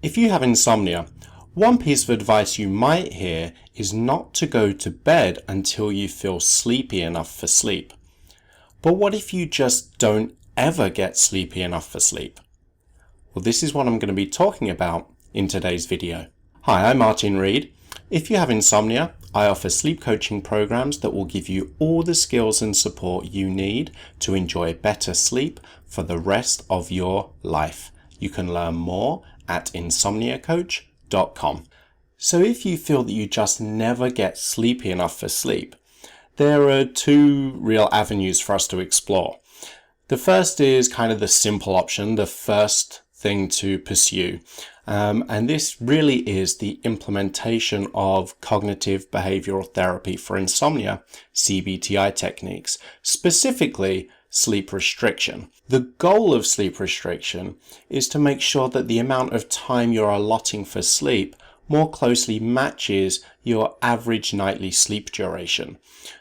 If you have insomnia, one piece of advice you might hear is not to go to bed until you feel sleepy enough for sleep. But what if you just don't ever get sleepy enough for sleep? Well, this is what I'm going to be talking about in today's video. Hi, I'm Martin Reed. If you have insomnia, I offer sleep coaching programs that will give you all the skills and support you need to enjoy better sleep for the rest of your life. You can learn more at insomniacoach.com. So if you feel that you just never get sleepy enough for sleep, there are two real avenues for us to explore. The first is kind of the simple option, the first thing to pursue. And this really is the implementation of cognitive behavioral therapy for insomnia, CBT-I techniques, specifically sleep restriction. The goal of sleep restriction is to make sure that the amount of time you're allotting for sleep more closely matches your average nightly sleep duration.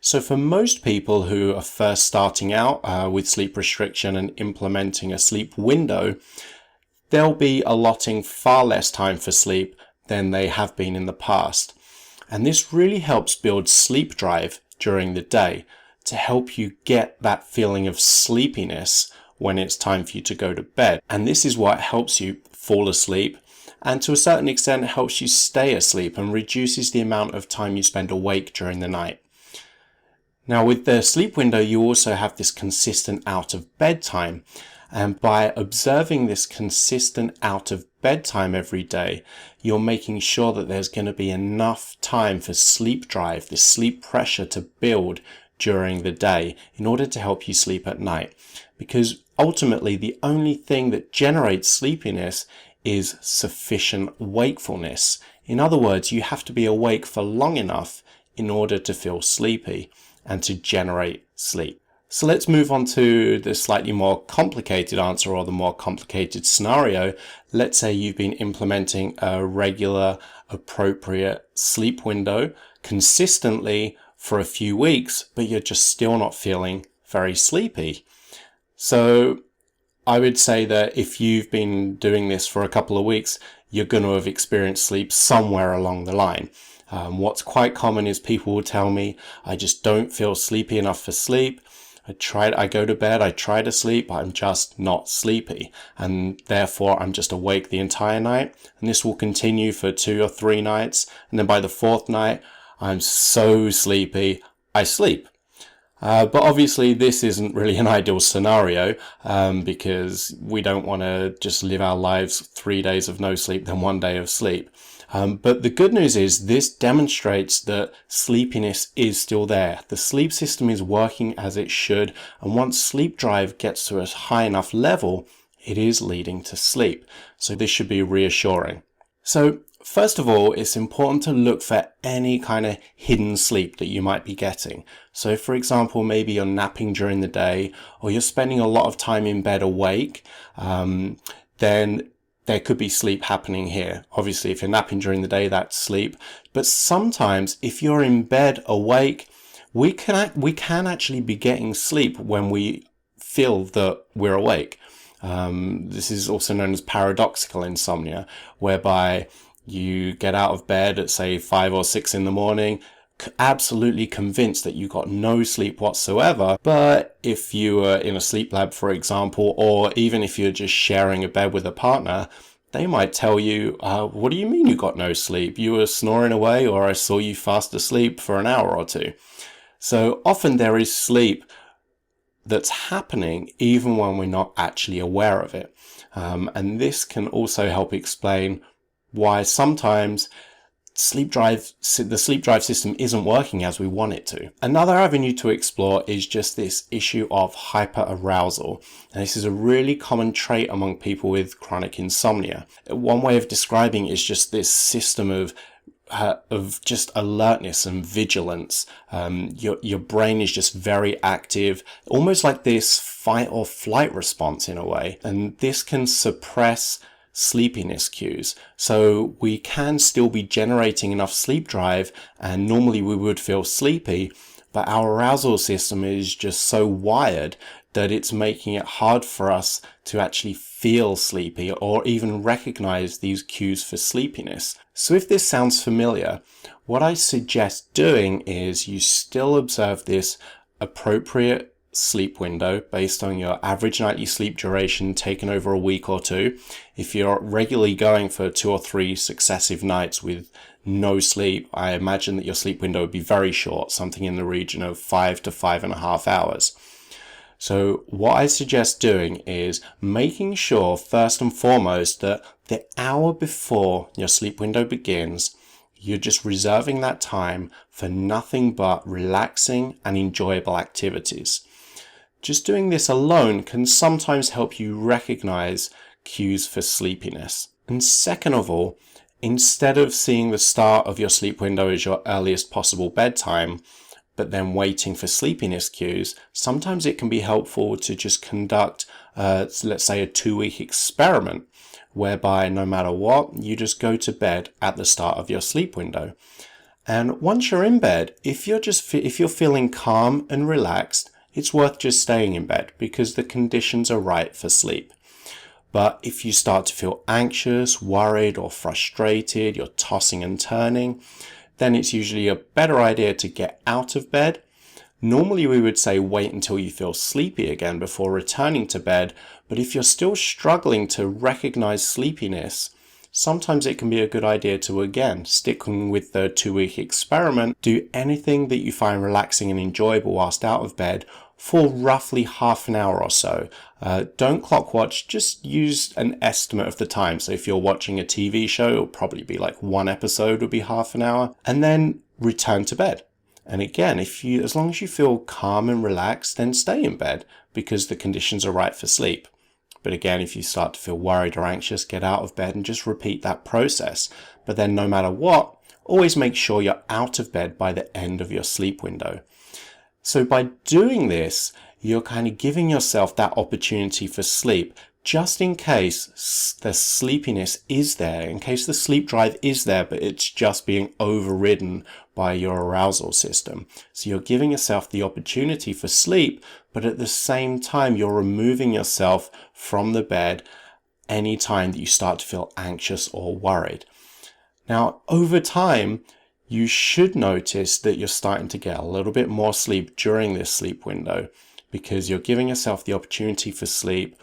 So for most people who are first starting out with sleep restriction and implementing a sleep window, they'll be allotting far less time for sleep than they have been in the past. And this really helps build sleep drive during the day to help you get that feeling of sleepiness when it's time for you to go to bed. And this is what helps you fall asleep, and to a certain extent helps you stay asleep and reduces the amount of time you spend awake during the night. Now with the sleep window, you also have this consistent out of bed time. And by observing this consistent out of bed time every day, you're making sure that there's going to be enough time for sleep drive, the sleep pressure to build during the day in order to help you sleep at night. Because ultimately the only thing that generates sleepiness is sufficient wakefulness. In other words, you have to be awake for long enough in order to feel sleepy and to generate sleep. So let's move on to the slightly more complicated answer, or the more complicated scenario. Let's say you've been implementing a regular, appropriate sleep window consistently for a few weeks, but you're just still not feeling very sleepy. So I would say that if you've been doing this for a couple of weeks, you're going to have experienced sleep somewhere along the line. What's quite common is people will tell me, I just don't feel sleepy enough for sleep. I go to bed, I try to sleep, I'm just not sleepy. And therefore I'm just awake the entire night. And this will continue for 2 or 3 nights. And then by the 4th night, I'm so sleepy, I sleep. But obviously this isn't really an ideal scenario, because we don't want to just live our lives 3 days of no sleep, then 1 day of sleep. But the good news is this demonstrates that sleepiness is still there. The sleep system is working as it should, and once sleep drive gets to a high enough level, it is leading to sleep. So this should be reassuring. So first of all, it's important to look for any kind of hidden sleep that you might be getting. So for example, maybe you're napping during the day, or you're spending a lot of time in bed awake, then there could be sleep happening here. Obviously, if you're napping during the day, that's sleep. But sometimes if you're in bed awake, we can actually be getting sleep when we feel that we're awake. This is also known as paradoxical insomnia, whereby you get out of bed at say 5 or 6 in the morning, absolutely convinced that you got no sleep whatsoever. But if you were in a sleep lab, for example, or even if you're just sharing a bed with a partner, they might tell you, what do you mean you got no sleep? You were snoring away, or I saw you fast asleep for an hour or 2. So often there is sleep that's happening even when we're not actually aware of it. And this can also help explain why sometimes the sleep drive system isn't working as we want it to. Another avenue to explore is just this issue of hyperarousal. And this is a really common trait among people with chronic insomnia. One way of describing it is just this system of just alertness and vigilance. Your brain is just very active, almost like this fight or flight response in a way. And this can suppress sleepiness cues. So we can still be generating enough sleep drive, and normally we would feel sleepy, but our arousal system is just so wired that it's making it hard for us to actually feel sleepy or even recognize these cues for sleepiness. So if this sounds familiar, what I suggest doing is you still observe this appropriate sleep window based on your average nightly sleep duration taken over a week or two. If you're regularly going for 2 or 3 successive nights with no sleep, I imagine that your sleep window would be very short, something in the region of 5 to 5.5 hours. So what I suggest doing is making sure first and foremost that the hour before your sleep window begins, you're just reserving that time for nothing but relaxing and enjoyable activities. Just doing this alone can sometimes help you recognize cues for sleepiness. And second of all, instead of seeing the start of your sleep window as your earliest possible bedtime, but then waiting for sleepiness cues, sometimes it can be helpful to just conduct, let's say, a 2-week experiment, whereby no matter what, you just go to bed at the start of your sleep window. And once you're in bed, if you're feeling calm and relaxed, it's worth just staying in bed because the conditions are right for sleep. But if you start to feel anxious, worried, or frustrated, you're tossing and turning, then it's usually a better idea to get out of bed. Normally we would say wait until you feel sleepy again before returning to bed, but if you're still struggling to recognize sleepiness, sometimes it can be a good idea to, again, sticking with the 2-week experiment, do anything that you find relaxing and enjoyable whilst out of bed for roughly half an hour or so. Don't clock watch, just use an estimate of the time. So if you're watching a TV show, it'll probably be like 1 episode would be half an hour, and then return to bed. And again, as long as you feel calm and relaxed, then stay in bed because the conditions are right for sleep. But again, if you start to feel worried or anxious, get out of bed and just repeat that process. But then no matter what, always make sure you're out of bed by the end of your sleep window. So by doing this, you're kind of giving yourself that opportunity for sleep, just in case the sleepiness is there, in case the sleep drive is there, but it's just being overridden by your arousal system. So you're giving yourself the opportunity for sleep, but at the same time, you're removing yourself from the bed anytime that you start to feel anxious or worried. Now, over time, you should notice that you're starting to get a little bit more sleep during this sleep window because you're giving yourself the opportunity for sleep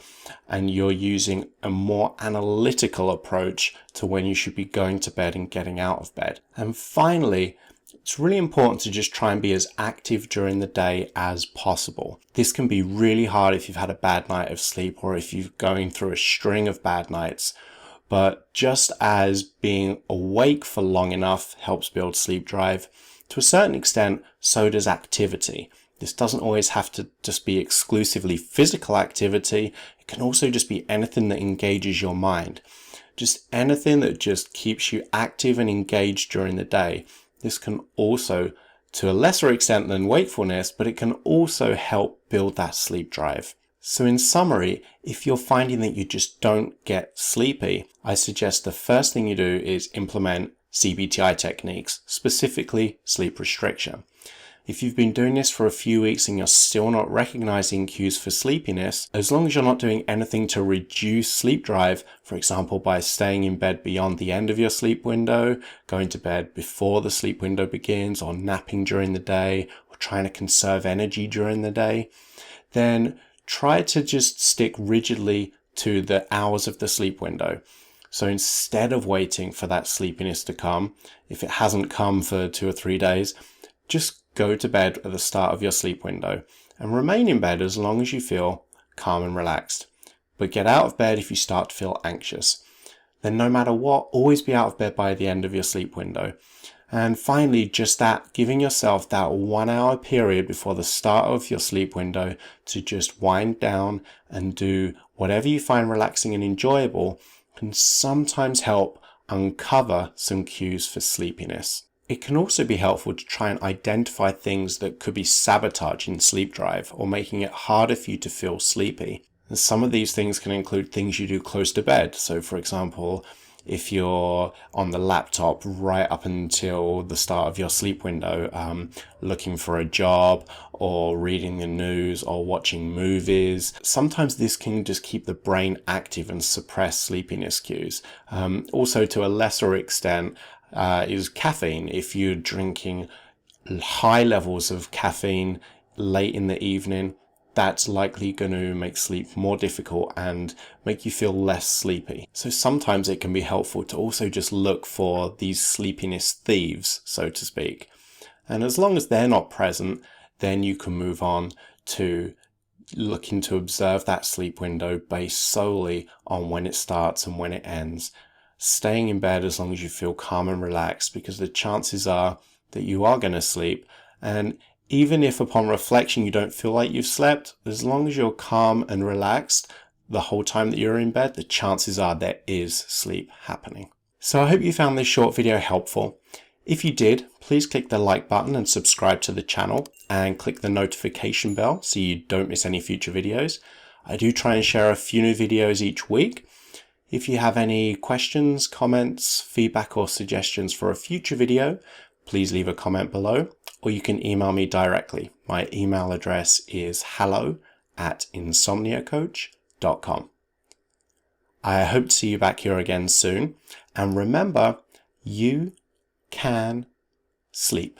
and you're using a more analytical approach to when you should be going to bed and getting out of bed. And finally, it's really important to just try and be as active during the day as possible. This can be really hard if you've had a bad night of sleep or if you're going through a string of bad nights. But just as being awake for long enough helps build sleep drive, to a certain extent, so does activity. This doesn't always have to just be exclusively physical activity. It can also just be anything that engages your mind. Just anything that just keeps you active and engaged during the day. This can also, to a lesser extent than wakefulness, but it can also help build that sleep drive. So in summary, if you're finding that you just don't get sleepy, I suggest the first thing you do is implement CBT-I techniques, specifically sleep restriction. If you've been doing this for a few weeks and you're still not recognizing cues for sleepiness, as long as you're not doing anything to reduce sleep drive, for example, by staying in bed beyond the end of your sleep window, going to bed before the sleep window begins, or napping during the day, or trying to conserve energy during the day, then try to just stick rigidly to the hours of the sleep window. So instead of waiting for that sleepiness to come, if it hasn't come for 2 or 3 days, just go to bed at the start of your sleep window and remain in bed as long as you feel calm and relaxed. But get out of bed if you start to feel anxious. Then no matter what, always be out of bed by the end of your sleep window. And finally, just that, giving yourself that 1 hour period before the start of your sleep window to just wind down and do whatever you find relaxing and enjoyable can sometimes help uncover some cues for sleepiness. It can also be helpful to try and identify things that could be sabotaging sleep drive or making it harder for you to feel sleepy. And some of these things can include things you do close to bed. So for example, if you're on the laptop right up until the start of your sleep window, looking for a job or reading the news or watching movies. Sometimes this can just keep the brain active and suppress sleepiness cues. Also, to a lesser extent, is caffeine. If you're drinking high levels of caffeine late in the evening, that's likely going to make sleep more difficult and make you feel less sleepy. So sometimes it can be helpful to also just look for these sleepiness thieves, so to speak. And as long as they're not present, then you can move on to looking to observe that sleep window based solely on when it starts and when it ends. Staying in bed as long as you feel calm and relaxed, because the chances are that you are going to sleep. And even if upon reflection you don't feel like you've slept, as long as you're calm and relaxed the whole time that you're in bed, the chances are there is sleep happening. So I hope you found this short video helpful. If you did, please click the like button and subscribe to the channel, and click the notification bell so you don't miss any future videos. I do try and share a few new videos each week. If you have any questions, comments, feedback or suggestions for a future video, please leave a comment below, or you can email me directly. My email address is hello@insomniacoach.com. I hope to see you back here again soon. And remember, you can sleep.